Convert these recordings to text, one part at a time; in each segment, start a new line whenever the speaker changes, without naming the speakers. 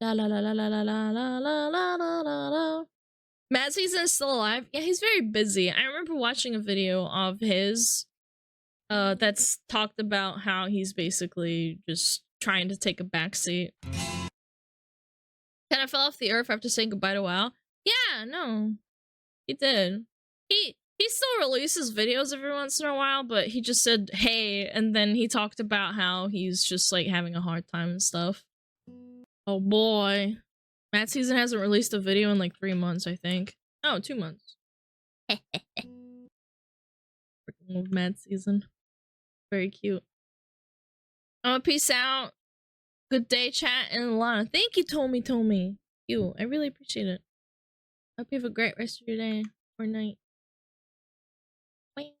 La la la la la la la la la la la la. Matt Season is still alive. Yeah, he's very busy. I remember watching a video of his that's talked about how he's basically just trying to take a backseat. Kind of fell off the earth after saying goodbye to WoW. Yeah, no. He did. He still releases videos every once in a while, but he just said hey, and then he talked about how he's just like having a hard time and stuff. Oh boy. Matt Season hasn't released a video in like 3 months, I think. Oh, 2 months. Freaking love Matt Season. Very cute. Peace out. Good day, chat, and Alana. Thank you, Tommy. You, I really appreciate it. Hope you have a great rest of your day or night. Wait.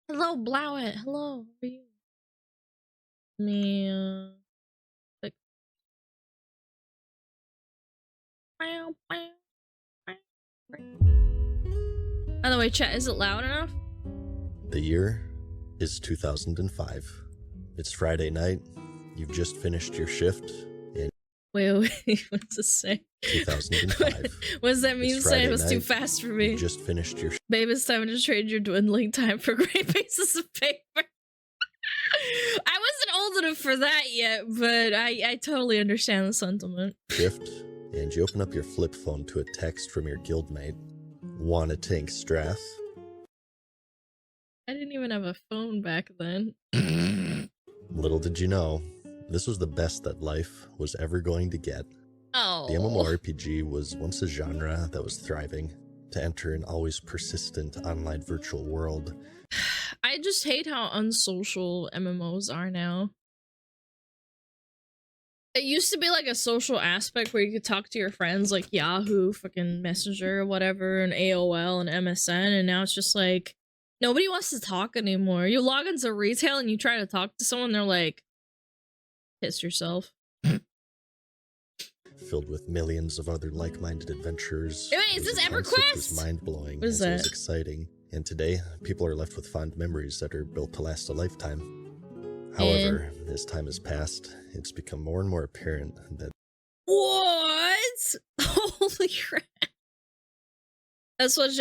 Hello, Blowit. Hello, how are you? Me, By the way, chat, is it loud enough?
The year is 2005. It's Friday night. You've just finished your shift in
Wait, what's it say?
2005.
What does that mean? Say it was too fast for me.
You just finished your
Babe, it's time to trade your dwindling time for great pieces of paper. I wasn't old enough for that yet, but I totally understand the sentiment.
shift, and you open up your flip phone to a text from your guildmate. Wanna tank Strath?
I didn't even have a phone back then.
Little did you know, this was the best that life was ever going to get.
Oh.
The MMORPG was once a genre that was thriving. To enter an always persistent online virtual world.
I just hate how unsocial MMOs are now. It used to be like a social aspect where you could talk to your friends like Yahoo, fucking Messenger, or whatever, and AOL and MSN, and now it's just like nobody wants to talk anymore. You log into retail and you try to talk to someone, they're like, piss yourself.
Filled with millions of other like-minded adventurers.
Wait, is this EverQuest?
It was mind-blowing.
What is
It
that?
was exciting. And today, people are left with fond memories that are built to last a lifetime. However, as time has passed, it's become more and more apparent that...
What? Holy crap. That's what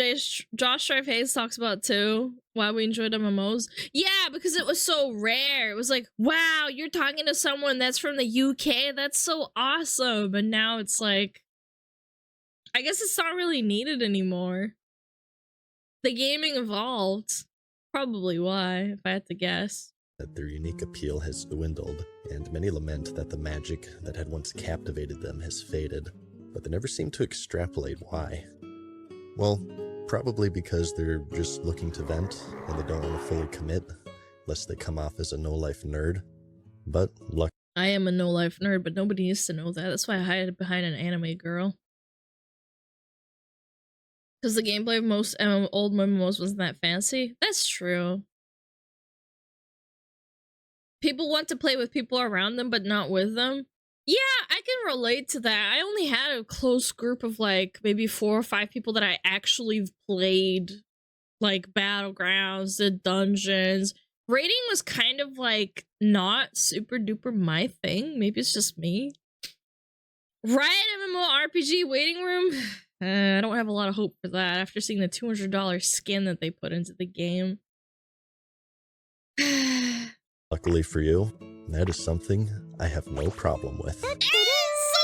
Josh Strife Hayes talks about too. Why we enjoyed MMOs. Yeah, because it was so rare. It was like, wow, you're talking to someone that's from the UK. That's so awesome. And now it's like, I guess it's not really needed anymore. The gaming evolved. Probably why, if I had to guess.
that their unique appeal has dwindled, and many lament that the magic that had once captivated them has faded, but they never seem to extrapolate why. Well, probably because they're just looking to vent, and they don't want to fully commit, lest they come off as a no-life nerd. But luck.
I am a no-life nerd, but nobody used to know that. That's why I hide behind an anime girl. Because the gameplay of most old MMOs wasn't that fancy. That's true. People want to play with people around them, but not with them. Yeah, I can relate to that. I only had a close group of like maybe 4 or 5 people that I actually played, like Battlegrounds, the dungeons. Raiding was kind of like not super duper my thing. Maybe it's just me. Riot MMORPG waiting room. I don't have a lot of hope for that after seeing the $200 skin that they put into the game.
Luckily for you, that is something I have no problem with.
It is so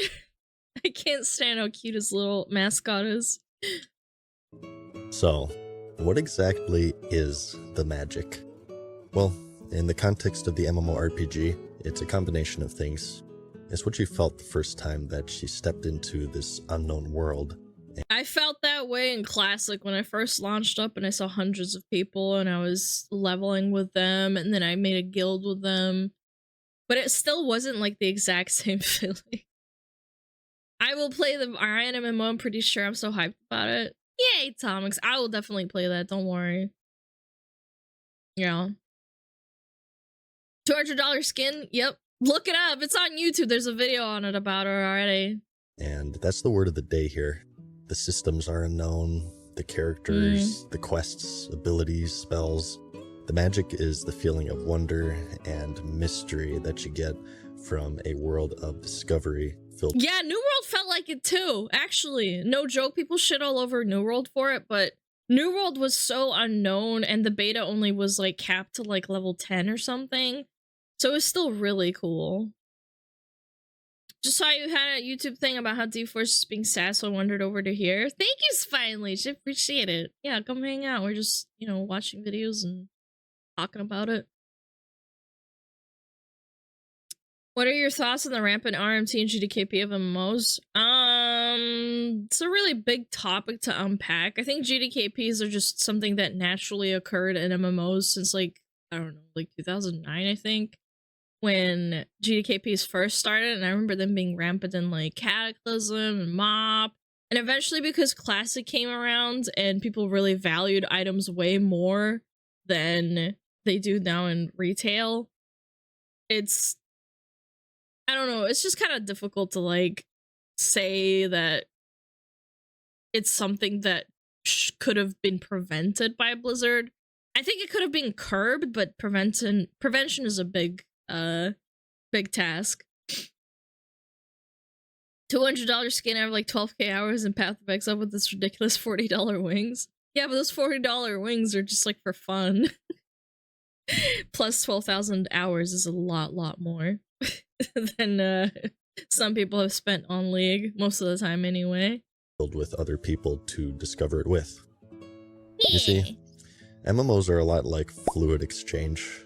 cute! I can't stand how cute his little mascot is.
So, what exactly is the magic? Well, in the context of the MMORPG, it's a combination of things. It's what you felt the first time that she stepped into this unknown world.
I felt that way in Classic when I first launched up and I saw hundreds of people and I was leveling with them and then I made a guild with them. But it still wasn't like the exact same feeling. I will play the Riot MMO, I'm pretty sure. I'm so hyped about it. Yay, Tomix. I will definitely play that, don't worry. Yeah. $200 skin? Yep. Look it up. It's on YouTube. There's a video on it about her already.
And that's the word of the day here. The systems are unknown, the characters, the quests, abilities, spells. The magic is the feeling of wonder and mystery that you get from a world of discovery filled.
Yeah, New World felt like it too, actually. No joke, people shit all over New World for it, but New World was so unknown and the beta only was like capped to like level 10 or something. So it was still really cool. Just saw you had a YouTube thing about how D-Force is being sad, so I wandered over to here. Thank you, finally. I appreciate it. Yeah, come hang out. We're just, you know, watching videos and talking about it. What are your thoughts on the rampant RMT and GDKP of MMOs? It's a really big topic to unpack. I think GDKPs are just something that naturally occurred in MMOs since, like, I don't know, like 2009, I think, when GDKPs first started, and I remember them being rampant in, like, Cataclysm and MoP, and eventually because Classic came around and people really valued items way more than they do now in retail, it's, I don't know, it's just kind of difficult to, like, say that it's something that could have been prevented by Blizzard. I think it could have been curbed, but prevention is a big task. $200 skin over like 12k hours in Path of Exile with this ridiculous $40 wings. Yeah, but those $40 wings are just like for fun. Plus 12,000 hours is a lot more than some people have spent on League, most of the time anyway.
Filled with other people to discover it with. You see, MMOs are a lot like fluid exchange.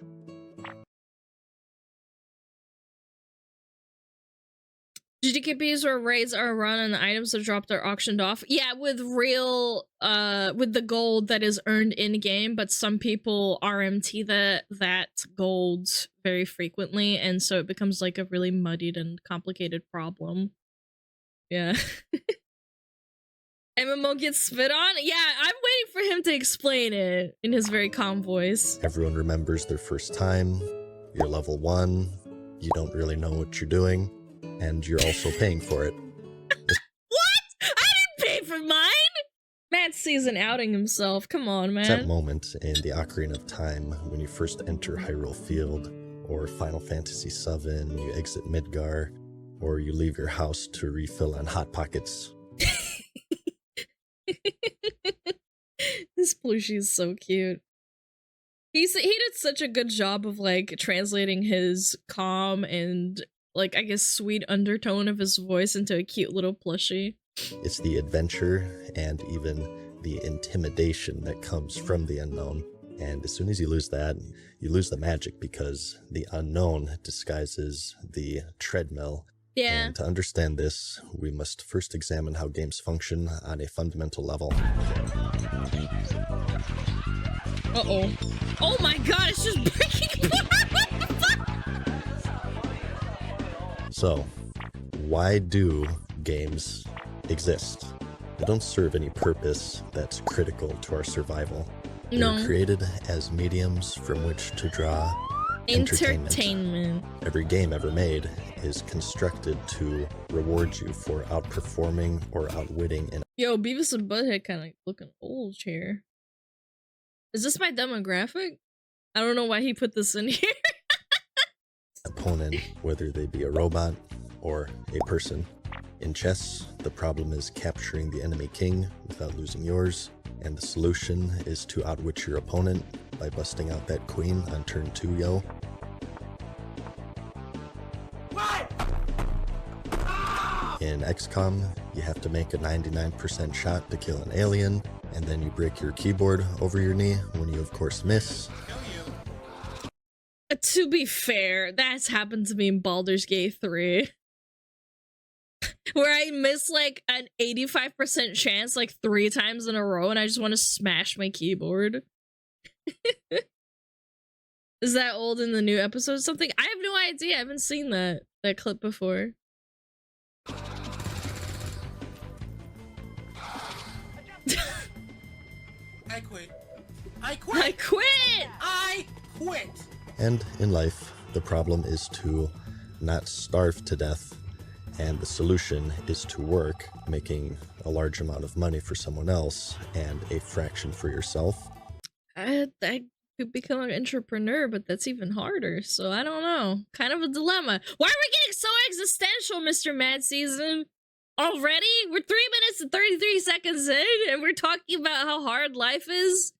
GDKPs where raids are run and the items that are dropped are auctioned off. Yeah, with real, with the gold that is earned in-game, but some people RMT that gold very frequently, and so it becomes like a really muddied and complicated problem. Yeah. MMO gets spit on? Yeah, I'm waiting for him to explain it in his very calm voice.
Everyone remembers their first time. You're level 1. You don't really know what you're doing. And you're also paying for it.
What? I didn't pay for mine! Matt Season outing himself. Come on, man.
It's that moment in the Ocarina of Time when you first enter Hyrule Field, or Final Fantasy VII, you exit Midgar, or you leave your house to refill on Hot Pockets.
This plushie is so cute. He did such a good job of like translating his calm and like, I guess, sweet undertone of his voice into a cute little plushie.
It's the adventure and even the intimidation that comes from the unknown. And as soon as you lose that, you lose the magic because the unknown disguises the treadmill.
Yeah.
And to understand this, we must first examine how games function on a fundamental level.
Uh-oh. Oh my god, it's just breaking apart! What the fuck?
So, why do games exist? They don't serve any purpose that's critical to our survival.
No.
They're created as mediums from which to draw entertainment. Every game ever made is constructed to reward you for outperforming or outwitting an
Yo, Beavis and Butthead kind of looking old here. Is this my demographic? I don't know why he put this in here.
opponent, whether they be a robot or a person. In chess, the problem is capturing the enemy king without losing yours, and the solution is to outwit your opponent by busting out that queen on turn 2, yo. In XCOM, you have to make a 99% shot to kill an alien, and then you break your keyboard over your knee when you of course miss.
To be fair, that's happened to me in Baldur's Gate 3. Where I miss like an 85% chance like 3 times in a row and I just want to smash my keyboard. Is that old in the new episode or something? I have no idea. I haven't seen that clip before.
I quit.
I quit!
And in life, the problem is to not starve to death, and the solution is to work making a large amount of money for someone else and a fraction for yourself.
I could become an entrepreneur, but that's even harder. So I don't know. Kind of a dilemma. Why are we getting so existential, Mr. Mad Season? Already? We're 3 minutes and 33 seconds in, and we're talking about how hard life is?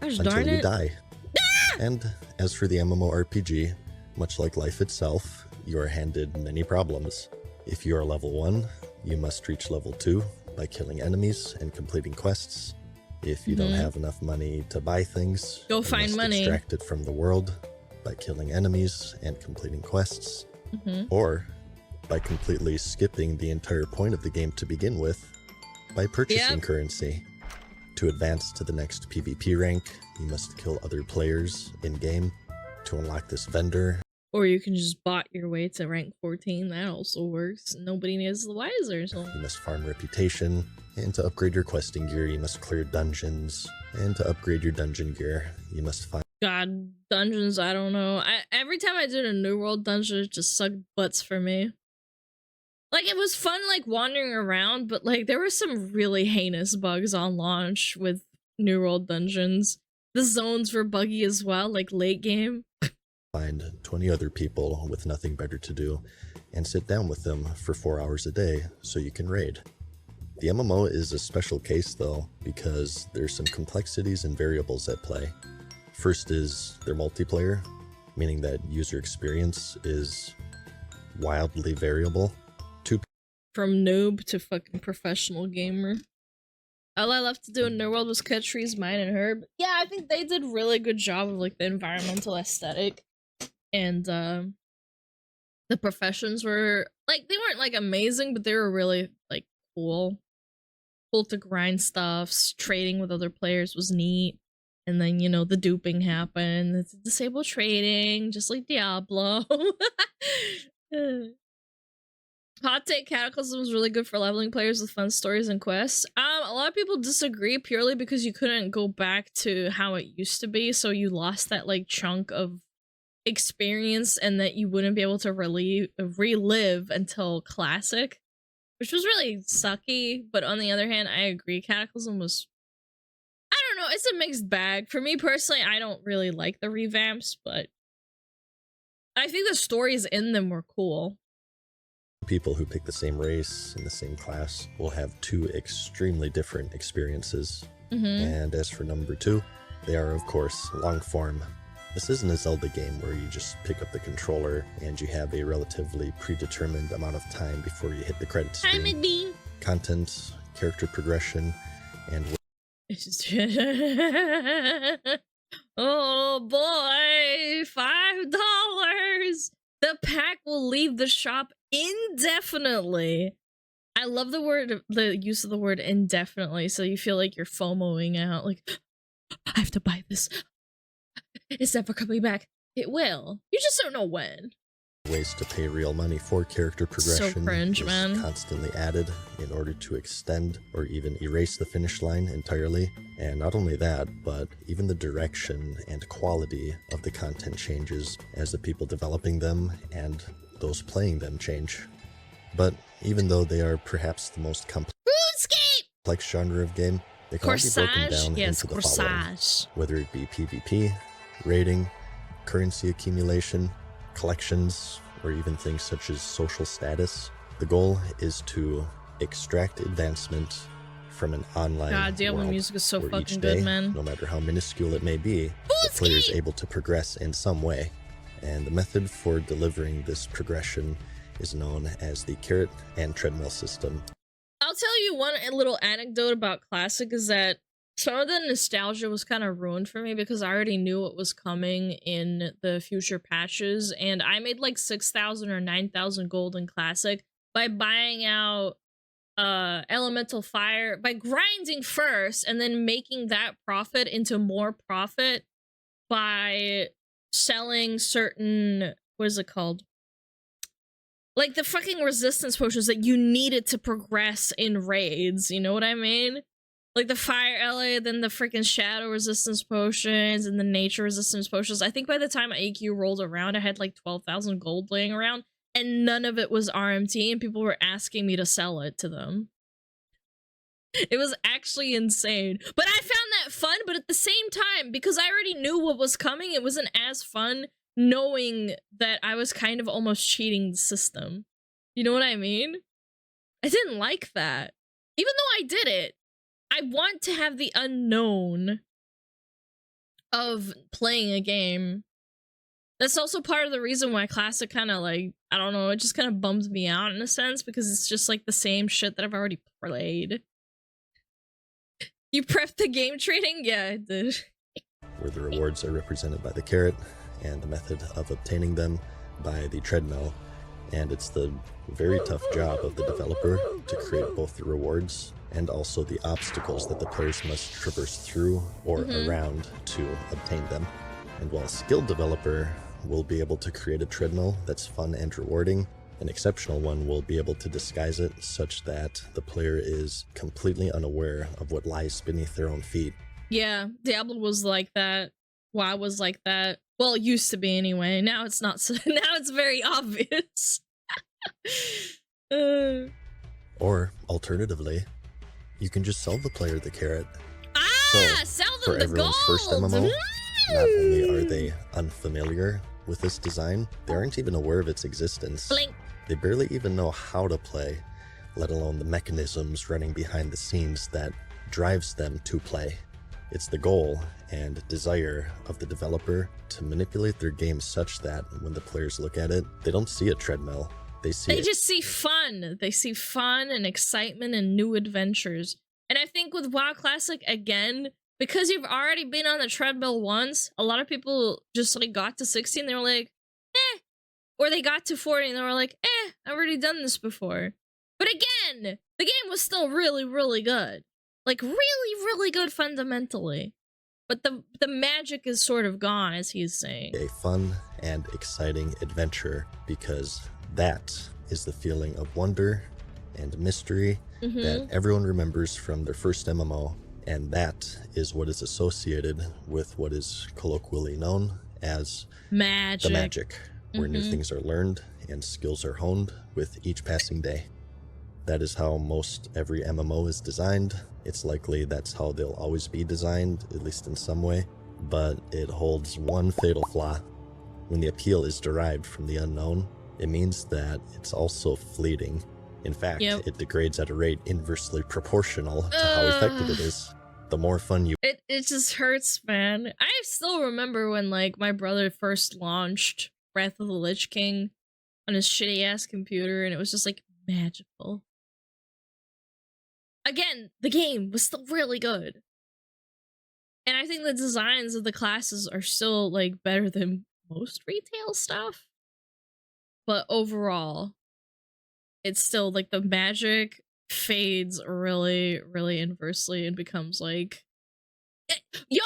Gosh darn
Until you
it.
die.
Ah!
And as for the MMORPG, much like life itself, you are handed many problems. If you are level 1, you must reach level 2 by killing enemies and completing quests. If you don't have enough money to buy things,
go
you
find
must
money.
extract it from the world by killing enemies and completing quests. Or by completely skipping the entire point of the game to begin with by purchasing currency. To advance to the next PvP rank, you must kill other players in-game to unlock this vendor.
Or you can just bot your way to rank 14. That also works. Nobody is the wiser. So.
You must farm reputation, and to upgrade your questing gear, you must clear dungeons. And to upgrade your dungeon gear, you must find...
God, dungeons, I don't know. Every time I did a New World dungeon, it just sucked butts for me. Like, it was fun, like, wandering around, but, like, there were some really heinous bugs on launch with New World dungeons. The zones were buggy as well, like, late game.
Find 20 other people with nothing better to do, and sit down with them for 4 hours a day so you can raid. The MMO is a special case, though, because there's some complexities and variables at play. First is their multiplayer, meaning that user experience is wildly variable.
From noob to fucking professional gamer. All I left to do in New World was cut trees, mine and herb. Yeah, I think they did really good job of like the environmental aesthetic. And the professions were like, they weren't like amazing, but they were really like cool. Cool to grind stuffs, trading with other players was neat. And then, you know, the duping happened. It's disable trading, just like Diablo. Hot take, Cataclysm was really good for leveling players with fun stories and quests. A lot of people disagree purely because you couldn't go back to how it used to be, so you lost that like chunk of experience and that you wouldn't be able to relive until Classic, which was really sucky. But on the other hand, I agree, Cataclysm was, I don't know, it's a mixed bag. For me personally, I don't really like the revamps, but I think the stories in them were cool.
People who pick the same race in the same class will have 2 extremely different experiences. And as for number 2, they are of course long form. This isn't a Zelda game where you just pick up the controller and you have a relatively predetermined amount of time before you hit the credits screen. Content, character progression, and
oh boy, $5. The pack will leave the shop indefinitely. I love the use of the word indefinitely, so you feel like you're FOMOing out, like, I have to buy this. It's never coming back. It will. You just don't know when.
Ways to pay real money for character progression
so cringe,
is
man.
constantly added in order to extend or even erase the finish line entirely. And not only that, but even the direction and quality of the content changes as the people developing them and those playing them change. But even though they are perhaps the most complex genre of game, they can all be broken down into the following. Whether it be PvP, raiding, currency accumulation, collections, or even things such as social status. The goal is to extract advancement from an online
Diablo
world
music is so
where
fucking
each day,
good, man.
no matter how minuscule it may be, the player is able to progress in some way. And the method for delivering this progression is known as the carrot and treadmill system.
I'll tell you one little anecdote about Classic is that some of the nostalgia was kind of ruined for me because I already knew what was coming in the future patches, and I made like 6,000 or 9,000 gold in Classic by buying out elemental fire, by grinding first and then making that profit into more profit by selling certain, what is it called? Like the fucking resistance potions that you needed to progress in raids, you know what I mean? Like the fire LA, then the freaking shadow resistance potions, and the nature resistance potions. I think by the time AQ rolled around, I had like 12,000 gold laying around. and none of it was RMT, and people were asking me to sell it to them. It was actually insane. But I found that fun, but at the same time, because I already knew what was coming, it wasn't as fun knowing that I was kind of almost cheating the system. You know what I mean? I didn't like that. Even though I did it, I want to have the unknown of playing a game. That's also part of the reason why Classic kind of like, I don't know, it just kind of bums me out in a sense, because it's just like the same shit that I've already played. You prepped the game trading? Yeah, I did.
Where the rewards are represented by the carrot and the method of obtaining them by the treadmill. And it's the very tough job of the developer to create both the rewards and also the obstacles that the players must traverse through or around to obtain them. And while a skilled developer will be able to create a treadmill that's fun and rewarding, an exceptional one will be able to disguise it such that the player is completely unaware of what lies beneath their own feet.
Yeah, Diablo was like that. WoW was like that. Well, it used to be anyway. Now it's not so, now it's very obvious.
Or, alternatively, you can just sell the player the carrot.
Sell them
for
the
everyone's
gold!
first MMO, not only are they unfamiliar with this design, they aren't even aware of its existence.
Blink.
They barely even know how to play, let alone the mechanisms running behind the scenes that drives them to play. It's the goal and desire of the developer to manipulate their game such that when the players look at it, they don't see a treadmill. They
just see fun. They see fun and excitement and new adventures. And I think with WoW Classic, again, because you've already been on the treadmill once, a lot of people just like got to 60 and they were like, eh. Or they got to 40 and they were like, eh, I've already done this before. But again, the game was still really, really good. Like, really, really good fundamentally. But the magic is sort of gone, as he's saying.
A fun and exciting adventure, because that is the feeling of wonder and mystery that everyone remembers from their first MMO, and that is what is associated with what is colloquially known as
magic.
The magic, where new things are learned and skills are honed with each passing day. That is how most every MMO is designed. It's likely that's how they'll always be designed, at least in some way, but it holds one fatal flaw. When the appeal is derived from the unknown, it means that it's also fleeting. In fact, it degrades at a rate inversely proportional to how effective it is. The more fun you...
It just hurts, man. I still remember when, like, my brother first launched Wrath of the Lich King on his shitty-ass computer, and it was just, like, magical. Again, the game was still really good. And I think the designs of the classes are still, like, better than most retail stuff. But overall, it's still, like, the magic fades really, really inversely and becomes, like... Yo,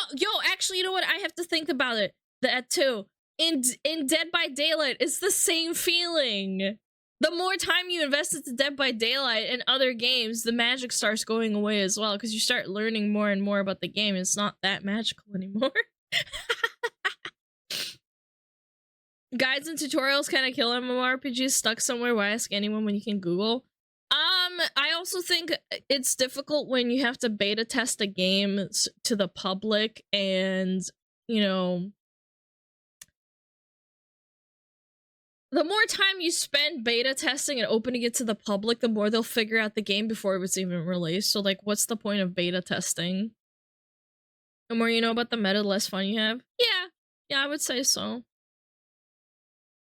actually, you know what? I have to think about it. That, too. In Dead by Daylight, it's the same feeling. The more time you invest into Dead by Daylight and other games, the magic starts going away as well, because you start learning more and more about the game. It's not that magical anymore. Guides and tutorials kind of kill MMORPGs stuck somewhere. Why ask anyone when you can Google? I also think it's difficult when you have to beta test a game to the public, and, you know, the more time you spend beta testing and opening it to the public, the more they'll figure out the game before it was even released. So, like, what's the point of beta testing? The more you know about the meta, the less fun you have. Yeah, I would say so.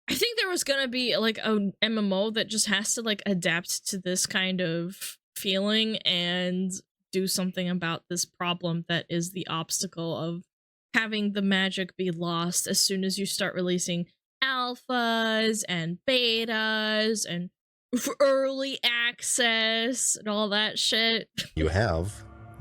I think there was gonna be, like, an MMO that just has to, like, adapt to this kind of feeling and do something about this problem that is the obstacle of having the magic be lost as soon as you start releasing alphas and betas and early access and all that shit.
You have,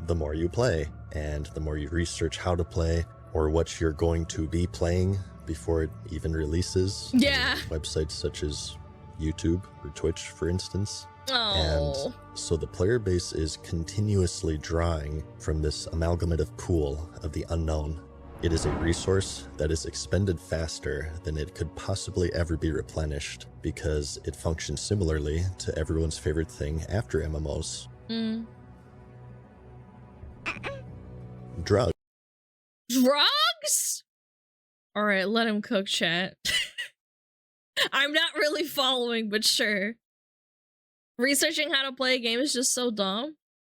the more you play, and the more you research how to play or what you're going to be playing before it even releases.
Yeah.
Websites such as YouTube or Twitch, for instance.
Oh.
And so the player base is continuously drawing from this amalgamative pool of the unknown. It is a resource that is expended faster than it could possibly ever be replenished because it functions similarly to everyone's favorite thing after MMOs. Drugs.
Drugs? Alright, let him cook, chat. I'm not really following, but sure. Researching how to play a game is just so dumb.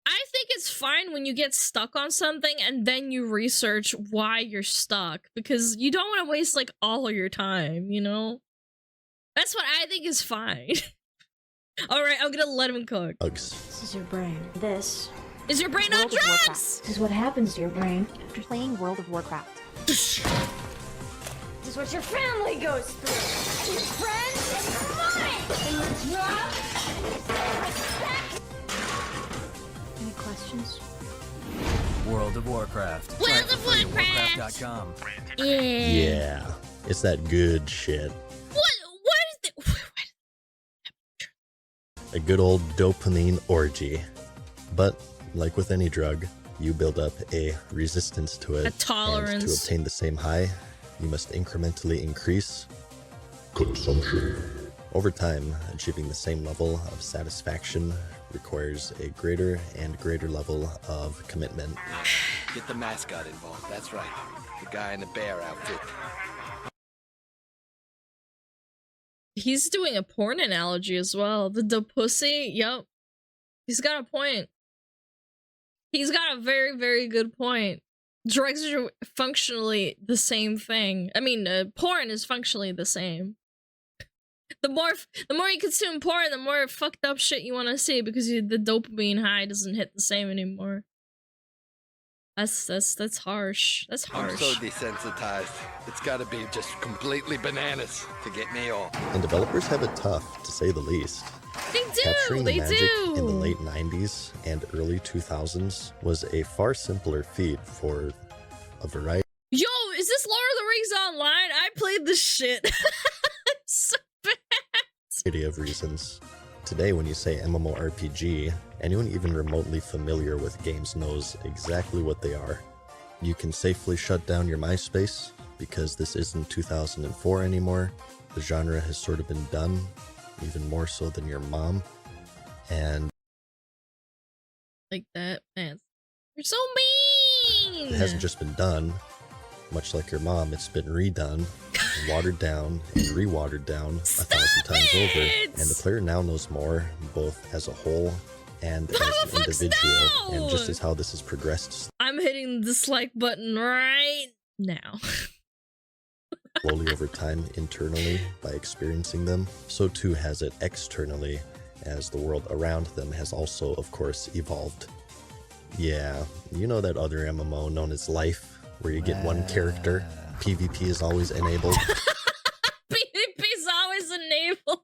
I think it's fine when you get stuck on something and then you research why you're stuck, because you don't want to waste like all of your time, you know? That's what I think is fine. Alright, I'm gonna let him cook.
This is your brain. This
is your brain on drugs?
This is what happens to your brain after playing World of Warcraft. This is what your family goes through. Your friends and money. And your job. Any questions?
World of Warcraft.
World of Warcraft.
Warcraft.com.
Yeah, it's that good shit.
What is it?
A good old dopamine orgy. But, like with any drug, you build up a resistance to it.
A tolerance.
And to obtain the same high, you must incrementally increase consumption. Over time, achieving the same level of satisfaction requires a greater and greater level of commitment.
Get the mascot involved, that's right. The guy in the bear outfit.
He's doing a porn analogy as well. The pussy, yep. He's got a point. He's got a very, very good point. Drugs are functionally the same thing. I mean, porn is functionally the same. The more you consume porn, the more fucked up shit you want to see because the dopamine high doesn't hit the same anymore. That's harsh. That's harsh.
I'm so desensitized. It's gotta be just completely bananas to get me all.
And developers have it tough, to say the least.
They do!
Capturing the
They
magic
do!
in the late 90s and early 2000s was a far simpler feat for a variety
Yo, is this Lord of the Rings Online? I played this shit. So bad.
of reasons. Today, when you say MMORPG, anyone even remotely familiar with games knows exactly what they are. You can safely shut down your MySpace, because this isn't 2004 anymore. The genre has sort of been done, even more so than your mom. And
Like that, man. You're so mean!
it hasn't just been done. Much like your mom, it's been redone, watered down, and re-watered down 1,000 times over. And the player now knows more, both as a whole and as an individual.
No!
And just as how this has progressed
I'm hitting the dislike button right now.
slowly over time internally by experiencing them, so too has it externally, as the world around them has also, of course, evolved. Yeah, you know that other MMO known as Life, where you get one character, PvP is always enabled.
PvP's always enabled.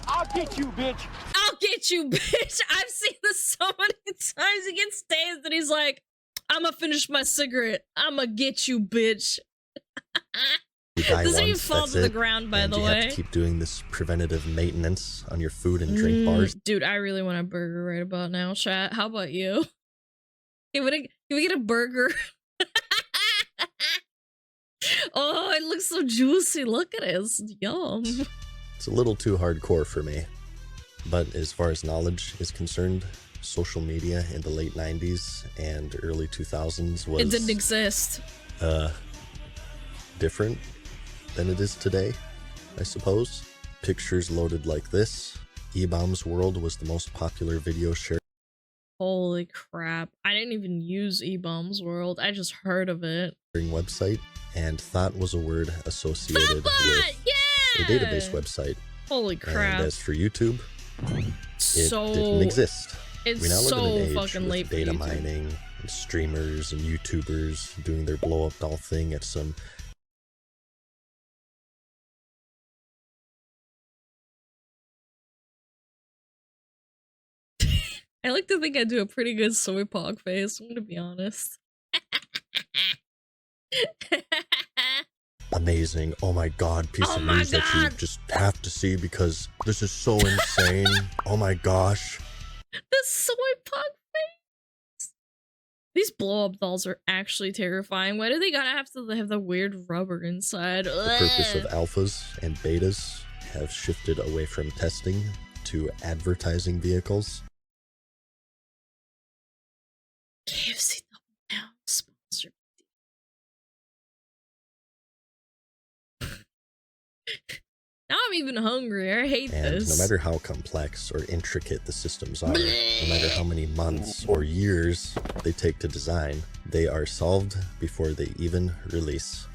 I'll get you, bitch.
I'll get you, bitch. I've seen this so many times. He gets tased and he's like, I'ma finish my cigarette. I'ma get you, bitch.
You die
Doesn't even
once,
fall
that's
to the
it.
ground, by
And
the
you
way.
have to keep doing this preventative maintenance on your food and drink bars.
Dude, I really want a burger right about now, chat. How about you? Can we get a burger? Oh, it looks so juicy. Look at it. It's yum.
It's a little too hardcore for me. But as far as knowledge is concerned, social media in the late 90s and early 2000s was
It didn't exist.
different than it is today, I suppose. Pictures loaded like this. E-Bomb's World was the most popular video sharing
Holy crap. I didn't even use E-Bombs World. I just heard of it.
website, and thought was a word associated
Thoughtbot!
with
Yeah!
a database website.
Holy crap.
And as for YouTube, it
So
didn't exist.
it's
We now live
so
in an age
fucking
with
late for
data
YouTube.
mining and streamers and YouTubers doing their blow up doll thing at some
I like to think I do a pretty good soy pog face, I'm gonna be honest.
amazing, oh my god, piece
Oh
of
my
news that you
God.
just have to see because this is so insane. Oh my gosh.
The soy pog face? These blow-up dolls are actually terrifying. Why do they gotta have to have the weird rubber inside?
The purpose of alphas and betas have shifted away from testing to advertising vehicles.
KFC Double Down sponsor. Now I'm even hungry. I hate
And
this.
no matter how complex or intricate the systems are, no matter how many months or years they take to design, they are solved before they even release.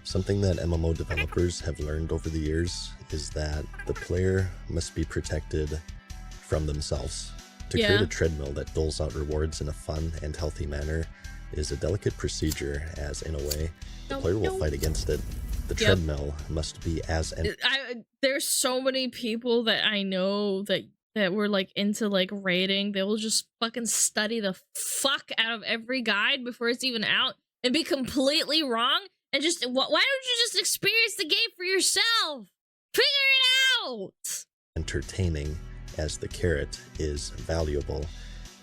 Something that MMO developers have learned over the years is that the player must be protected from themselves. To create a treadmill that doles out rewards in a fun and healthy manner is a delicate procedure, as in a way, the player will fight against it. The treadmill must be as
there's so many people that I know that were like into like raiding. They will just fucking study the fuck out of every guide before it's even out and be completely wrong. And just why don't you just experience the game for yourself? Figure it out.
Entertaining as the carrot is valuable,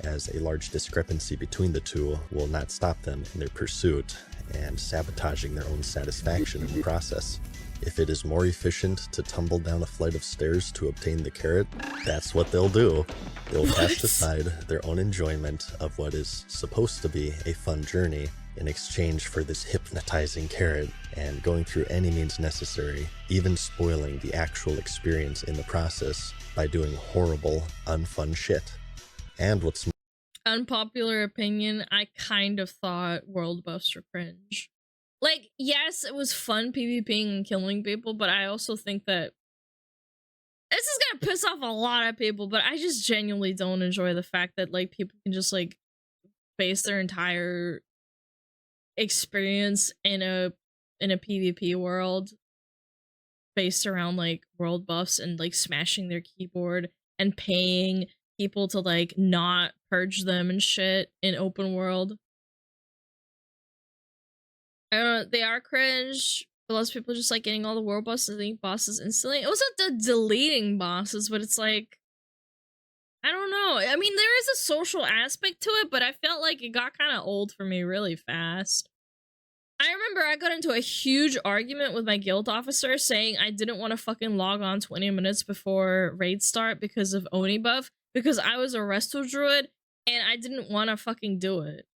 as a large discrepancy between the two will not stop them in their pursuit and sabotaging their own satisfaction in the process. If it is more efficient to tumble down a flight of stairs to obtain the carrot, that's what they'll do. They'll cast aside their own enjoyment of what is supposed to be a fun journey in exchange for this hypnotizing carrot, and going through any means necessary, even spoiling the actual experience in the process by doing horrible, unfun shit. And what's
Unpopular opinion, I kind of thought world buffs were cringe. Like, yes, it was fun PvPing and killing people, but I also think that this is gonna piss off a lot of people, but I just genuinely don't enjoy the fact that like people can just like base their entire experience in a PvP world based around like world buffs and like smashing their keyboard and paying people to like not purge them and shit in open world. I don't know, they are cringe. But lots of people just like getting all the world bosses and deleting bosses instantly. It wasn't the deleting bosses, but it's like, I don't know. I mean, there is a social aspect to it, but I felt like it got kind of old for me really fast. I remember I got into a huge argument with my guild officer saying I didn't want to fucking log on 20 minutes before raid start because of Oni buff, because I was a resto druid and I didn't want to fucking do it.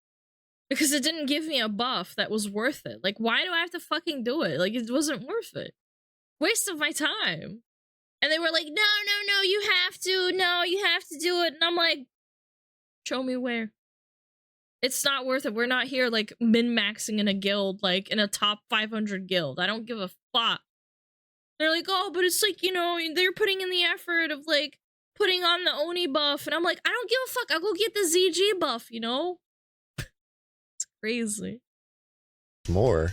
Because it didn't give me a buff that was worth it. Like, why do I have to fucking do it? Like, it wasn't worth it. Waste of my time. And they were like, no, you have to. No, you have to do it. And I'm like, show me where. It's not worth it. We're not here, like, min-maxing in a guild, like, in a top 500 guild. I don't give a fuck. They're like, oh, but it's like, you know, they're putting in the effort of, like, putting on the Oni buff. And I'm like, I don't give a fuck. I'll go get the ZG buff, you know? Crazy.
more,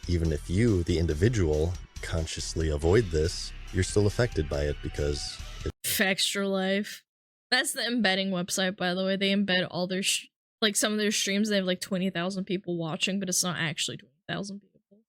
even if you, the individual, consciously avoid this, you're still affected by it because
Extra Life. That's the embedding website, by the way. They embed all their like some of their streams. They have like 20,000 people watching, but it's not actually 20,000 people.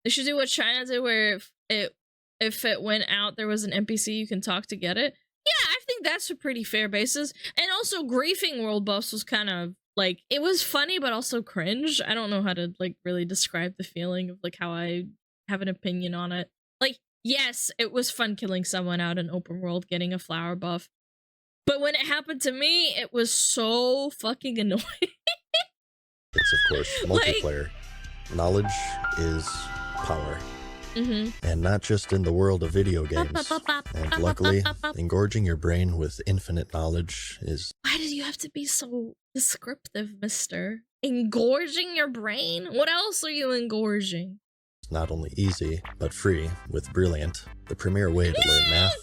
They should do what China did, where if it went out, there was an NPC you can talk to get it. Yeah, I think that's a pretty fair basis. And also, griefing world buffs was kind of like, it was funny, but also cringe. I don't know how to like really describe the feeling of like how I have an opinion on it. Like, yes, it was fun killing someone out in open world, getting a flower buff. But when it happened to me, it was so fucking annoying.
it's, of course, multiplayer. Knowledge is power. And not just in the world of video games. And luckily, engorging your brain with infinite knowledge is...
Why did you have to be so descriptive, mister? Engorging your brain? What else are you engorging?
not only easy, but free with Brilliant, the premier way to learn math,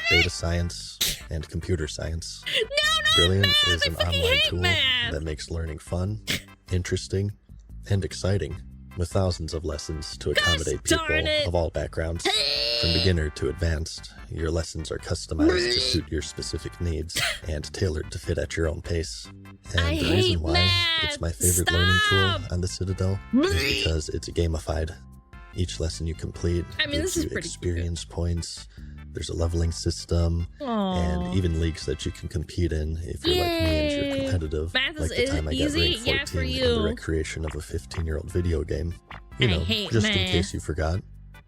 data science, and computer science. Brilliant is an online tool that makes learning fun, interesting, and exciting, with thousands of lessons to accommodate people of all backgrounds. From beginner to advanced, your lessons are customized to suit your specific needs and tailored to fit at your own pace. And the reason why it's my favorite learning tool on the Citadel is because it's gamified. Each lesson you complete gives you experience points. there's a leveling system, and even leagues that you can compete in if you're like me and you're competitive.
Math
like the time I got
easy?
ranked 14
Yeah, for
in
you.
the recreation of a 15-year-old video game. You
I
know,
hate
just in
math.
case you forgot.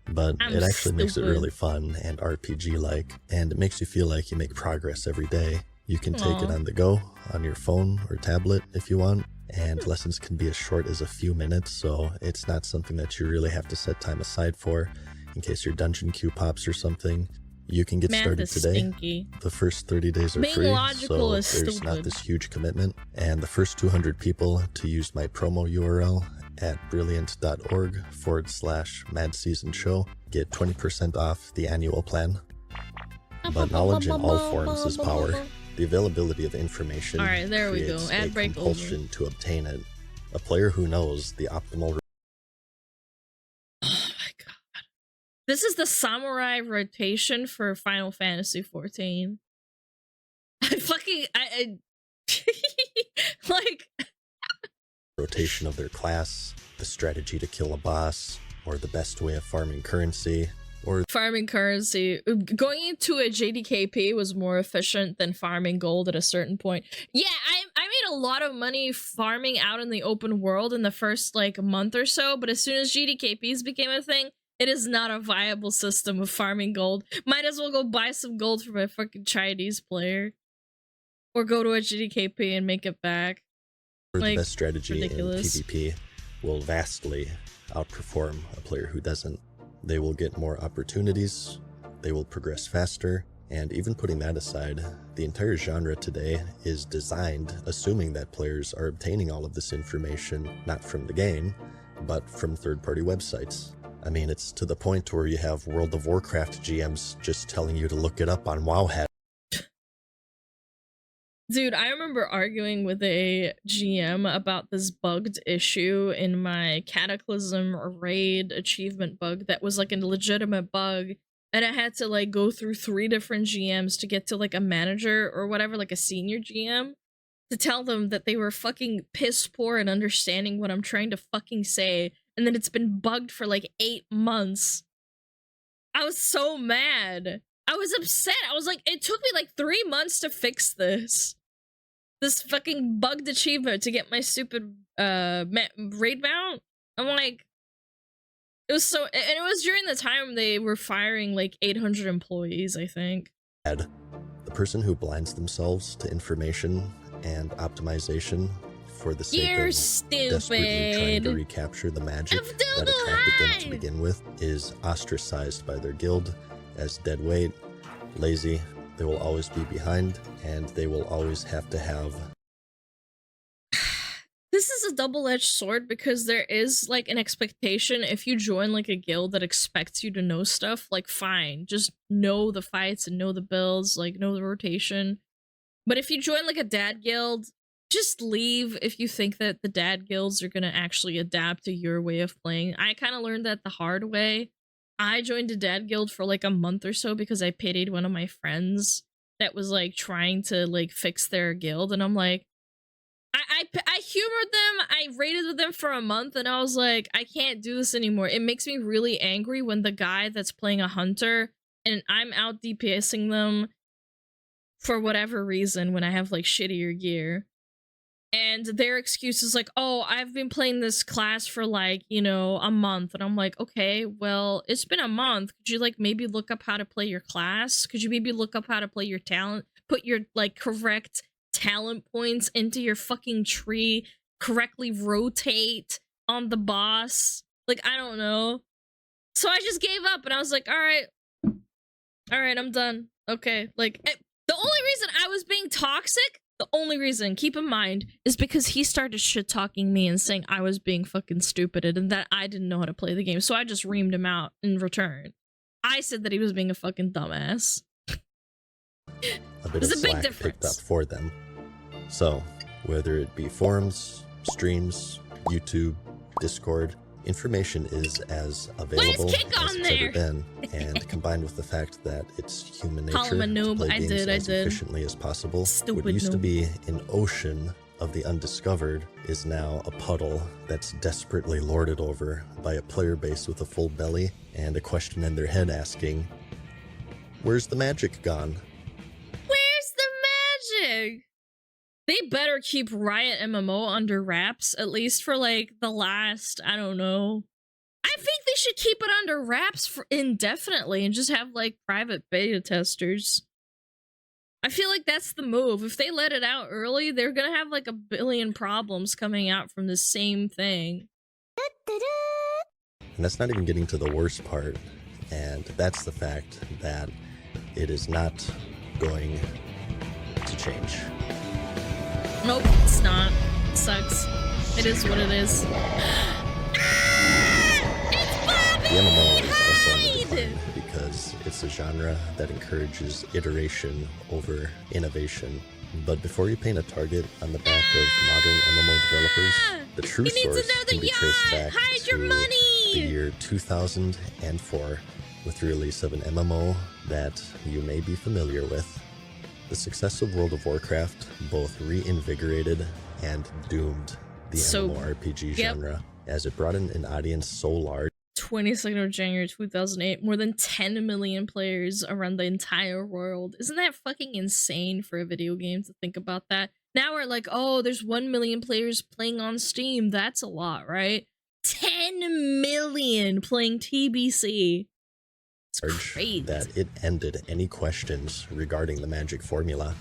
But
I'm
it actually makes it
stupid.
really fun and RPG-like, and it makes you feel like you make progress every day. You can take it
Aw.
on the go, on your phone or tablet if you want, and lessons can be as short as a few minutes, so it's not something that you really have to set time aside for in case your dungeon queue pops or something. You can get
Math
started
is
today.
stinky.
The first 30 days are
Being
free,
logical
so
is
there's
stupid.
not this huge commitment. And the first 200 people to use my promo URL at brilliant.org/madseasonshow get 20% off the annual plan. But knowledge in all forms is power. The availability of information
All right, there we go.
creates
Ad
a
break
compulsion to obtain it. A player who knows the optimal
Oh my god. This is the samurai rotation for Final Fantasy 14. I like
rotation of their class, the strategy to kill a boss, or the best way of farming currency, or
farming currency. Going into a JDKP was more efficient than farming gold at a certain point. Yeah, I made a lot of money farming out in the open world in the first like month or so, but as soon as GDKPs became a thing, it is not a viable system of farming gold. Might as well go buy some gold from a fucking Chinese player. Or go to a GDKP and make it back.
the
Like,
best strategy
ridiculous.
in PvP will vastly outperform a player who doesn't. They will get more opportunities, they will progress faster, and even putting that aside, the entire genre today is designed assuming that players are obtaining all of this information not from the game, but from third-party websites. I mean, it's to the point where you have World of Warcraft GMs just telling you to look it up on WoW.
Dude, I remember arguing with a GM about this bugged issue in my Cataclysm raid achievement bug that was like a legitimate bug, and I had to like go through 3 different GMs to get to like a manager or whatever, like a senior GM, to tell them that they were fucking piss poor in understanding what I'm trying to fucking say, and that it's been bugged for like 8 months. I was so mad. I was upset. I was like, it took me like 3 months to fix this fucking bugged achievement to get my stupid raid mount. I'm like, it was so, and it was during the time they were firing like 800 employees, I think.
The person who blinds themselves to information and optimization for the sake
You're
of desperately trying to
stupid.
recapture the magic
I'm still
that attracted them to
alive.
begin with is ostracized by their guild as dead weight, lazy. They will always be behind, and they will always have to have.
This is a double-edged sword because there is like an expectation if you join like a guild that expects you to know stuff, like fine, just know the fights and know the builds, like know the rotation. But if you join like a dad guild, just leave if you think that the dad guilds are gonna actually adapt to your way of playing. I kind of learned that the hard way. I joined a dad guild for like a month or so because I pitied one of my friends that was like trying to like fix their guild, and I'm like, I humored them, I raided with them for a month, and I was like, I can't do this anymore. It makes me really angry when the guy that's playing a hunter and I'm out DPSing them for whatever reason when I have like shittier gear. And their excuse is like, oh, I've been playing this class for like, you know, a month. And I'm like, okay, well, it's been a month. Could you like maybe look up how to play your class? Could you maybe look up how to play your talent? Put your like correct talent points into your fucking tree, correctly rotate on the boss. Like, I don't know. So I just gave up and I was like, all right, I'm done. Okay, like, the only reason I was being toxic, the only reason, keep in mind, is because he started shit-talking me and saying I was being fucking stupid and that I didn't know how to play the game, so I just reamed him out in return. I said that he was being a fucking dumbass.
A bit
There's
of
a big
slack picked up
difference.
for them. So, whether it be forums, streams, YouTube, Discord, information is as available
Kick
as
on
it's
there?
ever been, and combined with the fact that it's human
Call
nature
him a noob.
to play
I
games
did.
as efficiently as possible,
Stupid
what used to
noob.
be an ocean of the undiscovered is now a puddle that's desperately lorded over by a player base with a full belly and a question in their head asking, Where's the magic gone?
Where's the magic? They better keep Riot MMO under wraps, at least for like the last, I don't know. I think they should keep it under wraps for indefinitely and just have like private beta testers. I feel like that's the move. If they let it out early, they're gonna have like a billion problems coming out from the same thing.
And that's not even getting to the worst part, and that's the fact that it is not going to change.
Nope, it's not. It sucks. It is what it is.
The MMO is also under decline because it's a genre that encourages iteration over innovation. But before you paint a target on the back of modern MMO developers, the true source can be traced back to the year 2004 with the release of an MMO that you may be familiar with. The success of World of Warcraft both reinvigorated and doomed the MMORPG genre, as it brought in an audience so large.
22nd of January 2008, more than 10 million players around the entire world. Isn't that fucking insane for a video game to think about that? Now we're like, oh, there's 1 million players playing on Steam. That's a lot, right? 10 million playing TBC. It's great.
That it ended any questions regarding the magic formula.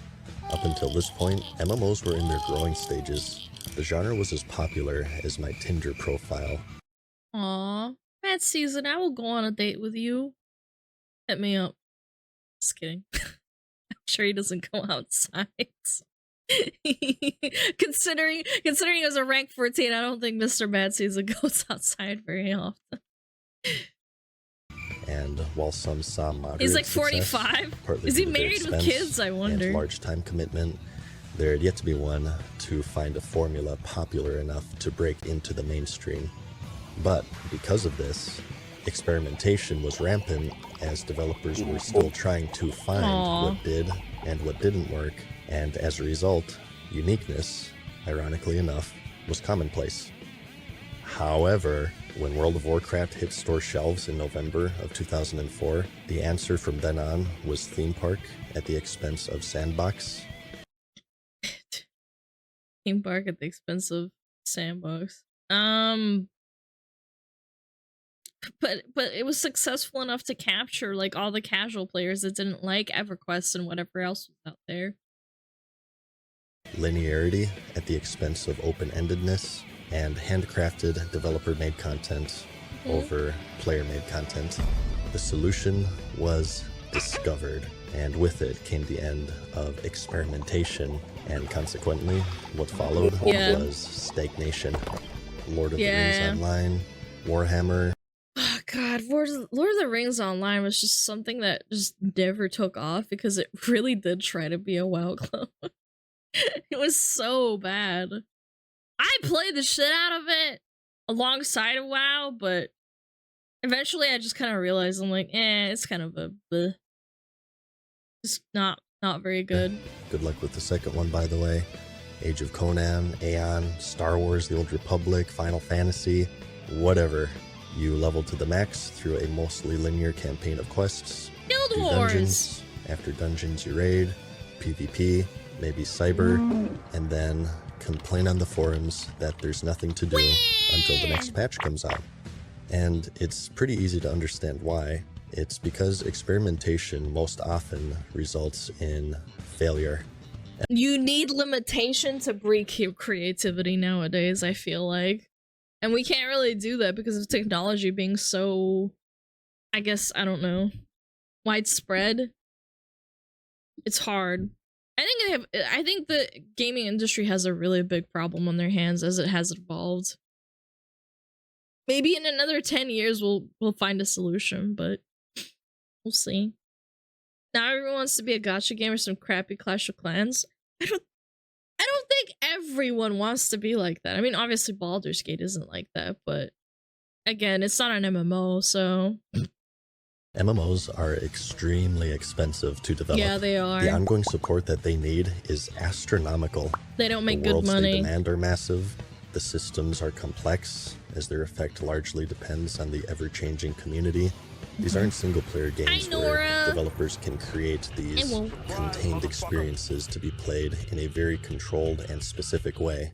Up until this point, MMOs were in their growing stages. The genre was as popular as my Tinder profile.
Aww. Bad season, I will go on a date with you. Hit me up. Just kidding. I'm sure he doesn't go outside. considering he was a rank 14, I don't think Mr. Bad Season goes outside very often.
And while some saw moderate
he's like
success,
45. Is he married with kids? I wonder.
And large time commitment, there had yet to be one to find a formula popular enough to break into the mainstream. But because of this, experimentation was rampant as developers were still trying to find what did and what didn't work, and as a result, uniqueness, ironically enough, was commonplace. However, when World of Warcraft hit store shelves in November of 2004, the answer from then on was theme park at the expense of sandbox.
Theme park at the expense of sandbox. But it was successful enough to capture like all the casual players that didn't like EverQuest and whatever else was out there.
Linearity at the expense of open-endedness, and handcrafted developer-made content over player-made content. The solution was discovered, and with it came the end of experimentation, and consequently, what followed was stagnation. Lord of the Rings Online, Warhammer.
Oh god, Lord of the Rings Online was just something that just never took off because it really did try to be a WoW clone. It was so bad. I played the shit out of it alongside of WoW, but eventually I just kind of realized, I'm like, it's kind of a bleh. Just not very good.
Good luck with the second one, by the way. Age of Conan, Aeon, Star Wars, The Old Republic, Final Fantasy, whatever. You level to the max through a mostly linear campaign of quests.
Guild Wars!
Dungeons. After dungeons, you raid, PvP, maybe cyber, and then complain on the forums that there's nothing to do until the next patch comes out. And it's pretty easy to understand why. It's because experimentation most often results in failure.
You need limitation to break your creativity nowadays, I feel like. And we can't really do that because of technology being so, I guess, I don't know, widespread. It's hard. I think the gaming industry has a really big problem on their hands as it has evolved. Maybe in another 10 years we'll find a solution, but we'll see. Now everyone wants to be a gacha game or some crappy Clash of Clans. I don't think everyone wants to be like that. I mean, obviously Baldur's Gate isn't like that, but again, it's not an MMO, so...
MMOs are extremely expensive to develop.
Yeah, they are.
The ongoing support that they need is astronomical.
They don't make
good money. The worlds they demand are massive. The systems are complex, as their effect largely depends on the ever-changing community. These aren't single-player games
Hi,
where
Nora.
developers can create these contained experiences to be played in a very controlled and specific way.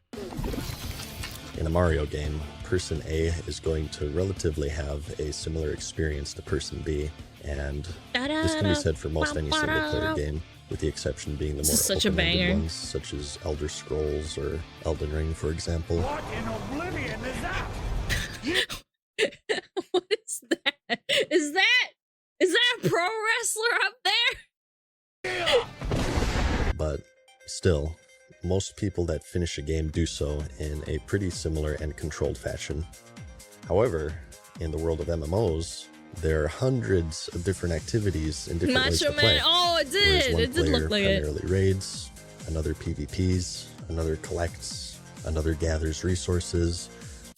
In a Mario game, Person A is going to relatively have a similar experience to Person B, and this can be said for most any single-player game, with the exception being the more
Such a
open-ended
banger.
ones, such as Elder Scrolls or Elden Ring, for example.
What in oblivion is that?
What is that? Is that a pro wrestler up there?
But still, most people that finish a game do so in a pretty similar and controlled fashion. However, in the world of MMOs, there are hundreds of different activities and different ways
Macho
to play.
Man. Oh, it
Whereas
did.
one
It did look
player
like it.
primarily raids, another PvPs, another collects, another gathers resources.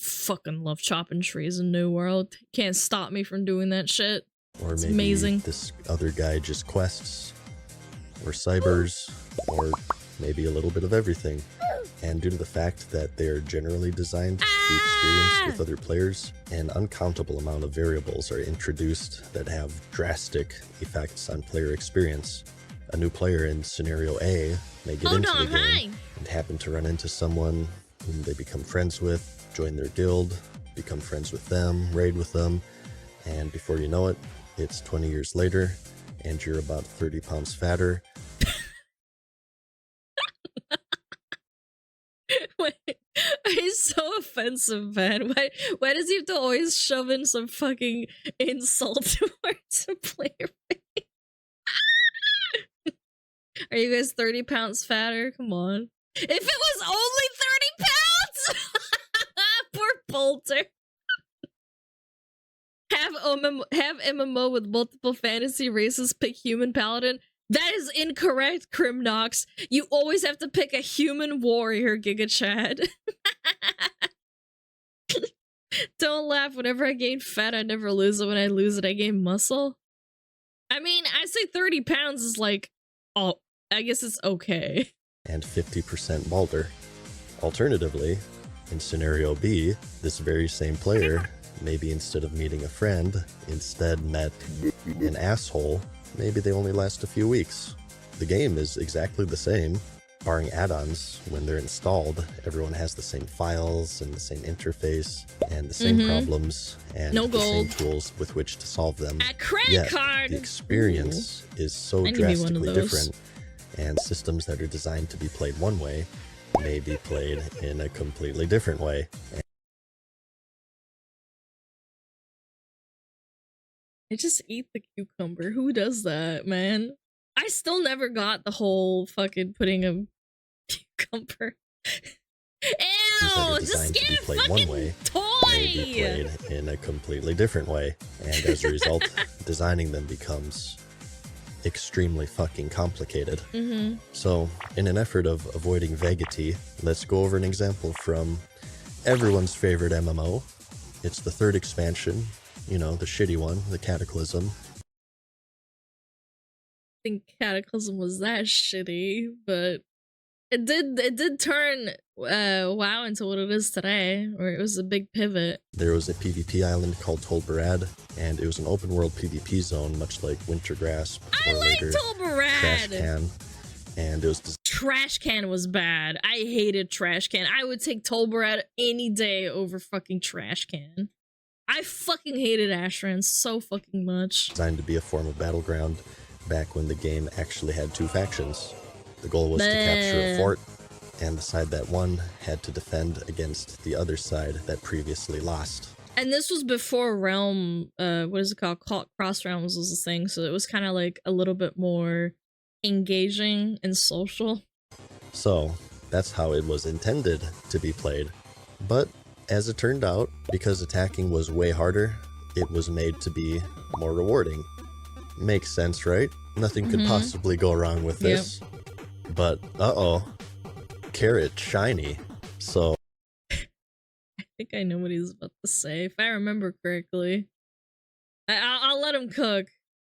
Fucking love chopping trees in New World. Can't stop me from doing that shit.
Or
It's
maybe
amazing.
this other guy just quests, or cybers, or maybe a little bit of everything. And due to the fact that they are generally designed to be experienced with other players, an uncountable amount of variables are introduced that have drastic effects on player experience. A new player in scenario A may get
Hold
into
on,
the game
hi.
and happen to run into someone whom they become friends with, join their guild, become friends with them, raid with them, and before you know it, it's 20 years later, and you're about 30 pounds fatter.
Wait, he's so offensive, man. Why does he have to always shove in some fucking insult towards a player? Are you guys 30 pounds fatter? Come on. If it was only 30 pounds! Poor Bolter. Have MMO with multiple fantasy races pick human paladin. That is incorrect, Crimnox. You always have to pick a human warrior, Giga Chad. Don't laugh. Whenever I gain fat, I never lose it. When I lose it, I gain muscle. I mean, I say 30 pounds is like, oh, I guess it's okay.
And 50% Balder. Alternatively, in scenario B, this very same player, maybe instead of meeting a friend, instead met an asshole. Maybe they only last a few weeks. The game is exactly the same, barring add-ons. When they're installed, everyone has the same files and the same interface and the same problems and
No
the same
gold.
tools with which to solve them.
A credit
Yet,
card!
the experience is so
I need me one of
drastically
those.
different, and systems that are designed to be played one way may be played in a completely different way.
I just eat the cucumber. Who does that, man? I still never got the whole fucking putting a cucumber.
Systems that
Ew!
are
Just
designed to
get
be
a
played one
fucking
way may be
toy!
played in a completely different way, and as a result, designing them becomes extremely fucking complicated.
Mm-hmm.
So, in an effort of avoiding vagity, let's go over an example from everyone's favorite MMO. It's the third expansion, you know, the shitty one, the Cataclysm.
I think Cataclysm was that shitty, but it did turn WoW into what it is today, or it was a big pivot.
There was a PvP island called Tolbarad, and it was an open world PvP zone, much like Wintergrasp
I
or
like
later
Tolbarad!
Trash Can. And it was
Trash Can was bad. I hated Trash Can. I would take Tolbarad any day over fucking Trash Can. I fucking hated Ashran so fucking much.
designed to be a form of battleground back when the game actually had two factions. The goal was to capture a
Bleh.
fort, and the side that won had to defend against the other side that previously lost.
And this was before Realm, what is it called? Cross Realms was a thing, so it was kind of like a little bit more engaging and social.
So, that's how it was intended to be played. But, as it turned out, because attacking was way harder, it was made to be more rewarding. Makes sense, right? Nothing could possibly go wrong with this. But, uh-oh. Carrot shiny. So,
I think I know what he's about to say, if I remember correctly. I'll let him cook.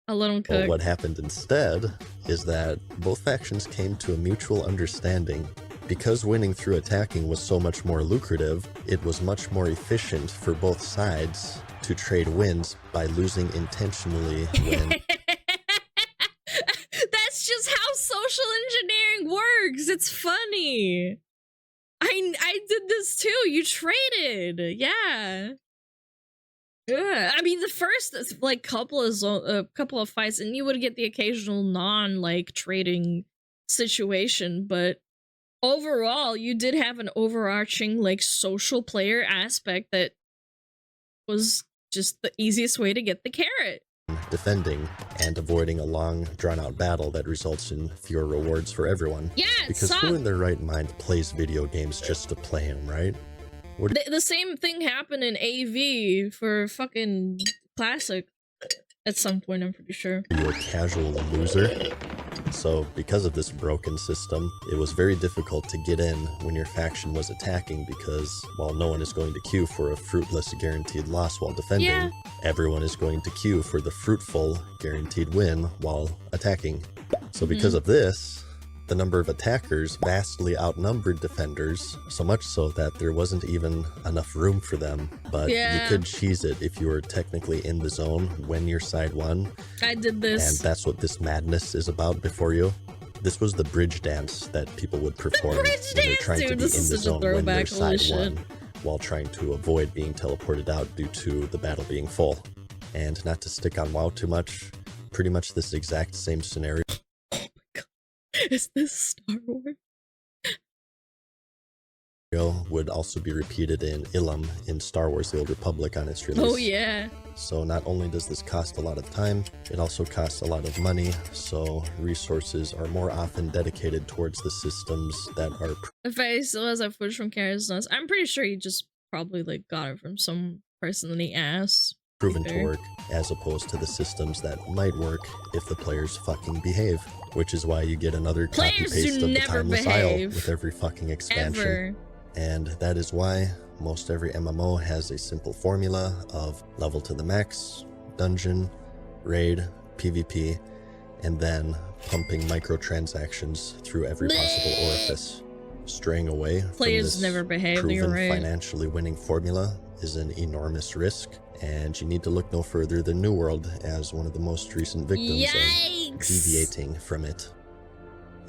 I'll let him cook.
well, what happened instead is that both factions came to a mutual understanding. Because winning through attacking was so much more lucrative, it was much more efficient for both sides to trade wins by losing intentionally when
That's just how social engineering works. It's funny. I did this too. You traded. Yeah. Yeah. I mean, the first like couple of fights, and you would get the occasional non like trading situation, but overall, you did have an overarching like social player aspect that was just the easiest way to get the carrot.
defending and avoiding a long, drawn-out battle that results in fewer rewards for everyone.
Yeah, it
Because
sucked.
who in their right mind plays video games just to play them, right?
The same thing happened in AV for fucking Classic at some point, I'm pretty sure.
You're a casual loser. So, because of this broken system, it was very difficult to get in when your faction was attacking because, while no one is going to queue for a fruitless guaranteed loss while defending,
Yeah.
everyone is going to queue for the fruitful guaranteed win while attacking. So because of this, the number of attackers vastly outnumbered defenders, so much so that there wasn't even enough room for them. But
Yeah.
you could cheese it if you were technically in the zone when your side won.
I did this.
And that's what this madness is about before you. This was the bridge dance that people would perform when
bridge
they're
dance,
trying to
dude,
be in
this is
the
such a
zone when their
throwback, holy
side won,
shit.
while trying to avoid being teleported out due to the battle being full. And not to stick on WoW too much, pretty much this exact same scenario
Is this Star Wars?
would also be repeated in Ilum in Star Wars The Old Republic on its release.
Oh yeah.
So not only does this cost a lot of time, it also costs a lot of money, so resources are more often dedicated towards the systems that are
If I still has that footage from Kara's Nest, I'm pretty sure he just probably like got it from some person that he asked.
proven to
Okay.
work, as opposed to the systems that might work if the players fucking behave. Which is why you get another
Players
copy-paste
do
of the
never
Timeless Isle
behave.
with every fucking expansion.
Ever.
And that is why most every MMO has a simple formula of level to the max, dungeon, raid, PvP, and then pumping microtransactions through every possible orifice. Straying away from
Players
this
never behave, you're
proven
right.
financially winning formula is an enormous risk, and you need to look no further than New World as one of the most recent victims of
Yikes!
deviating from it.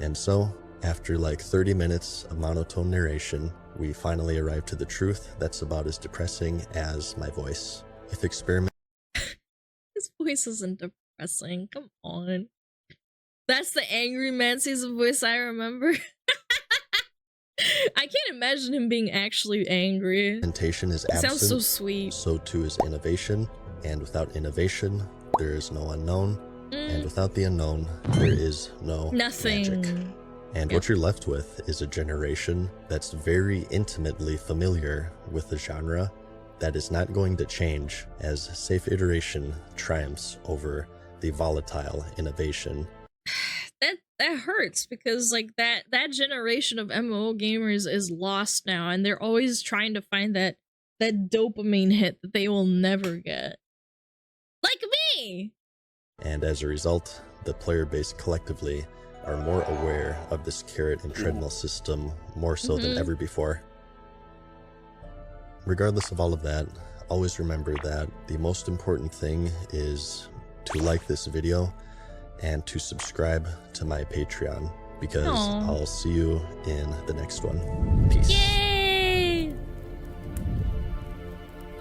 And so, after like 30 minutes of monotone narration, we finally arrive to the truth that's about as depressing as my voice. If experiment
His voice isn't depressing. Come on. That's the angry man season voice I remember. I can't imagine him being actually angry.
implementation is
It
absent,
sounds so sweet.
so too is innovation, and without innovation, there is no unknown, and without the unknown, there is no
Nothing.
magic. And what you're left with is a generation that's very intimately familiar with the genre that is not going to change as safe iteration triumphs over the volatile innovation.
That hurts because like that generation of MMO gamers is lost now, and they're always trying to find that dopamine hit that they will never get. Like me.
And as a result, the player base collectively are more aware of this carrot and treadmill system more so than ever before. Regardless of all of that, always remember that the most important thing is to like this video and to subscribe to my Patreon, because
Aw.
I'll see you in the next one. Peace.
Yay!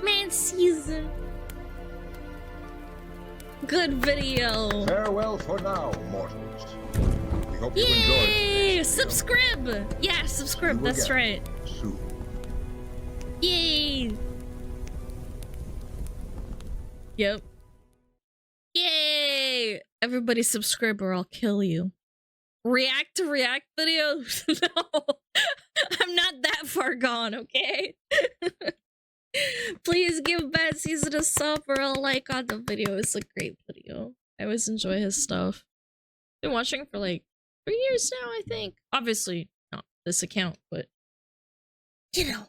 Man season. Good video.
Farewell for now, mortals. We hope you enjoyed
Yay!
this video.
Subscribe! Yeah, subscribe,
You will
that's
get
right.
soon.
Yay! Yep. Yay! Everybody subscribe or I'll kill you. React to react videos? No! I'm not that far gone, okay? Please give Bad Season a sub or a like on the video. It's a great video. I always enjoy his stuff. Been watching for like 3 years now, I think. Obviously, not this account, but you know,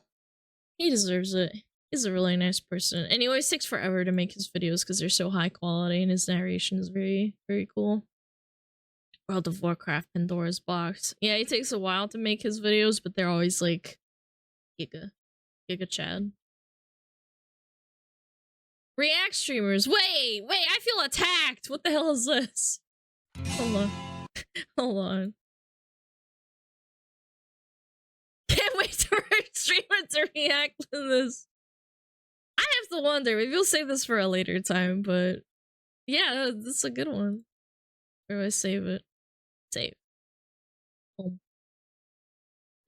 he deserves it. He's a really nice person. And he always takes forever to make his videos because they're so high quality and his narration is very, very cool. World of Warcraft, Pandora's Box. Yeah, it takes a while to make his videos, but they're always like Giga Chad. React streamers. Wait, I feel attacked. What the hell is this? Hold on. Hold on. Can't wait for our streamer to react to this. I have to wonder. Maybe we'll save this for a later time, but yeah, this is a good one. Where do I save it? Save. Home.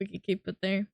We can keep it there.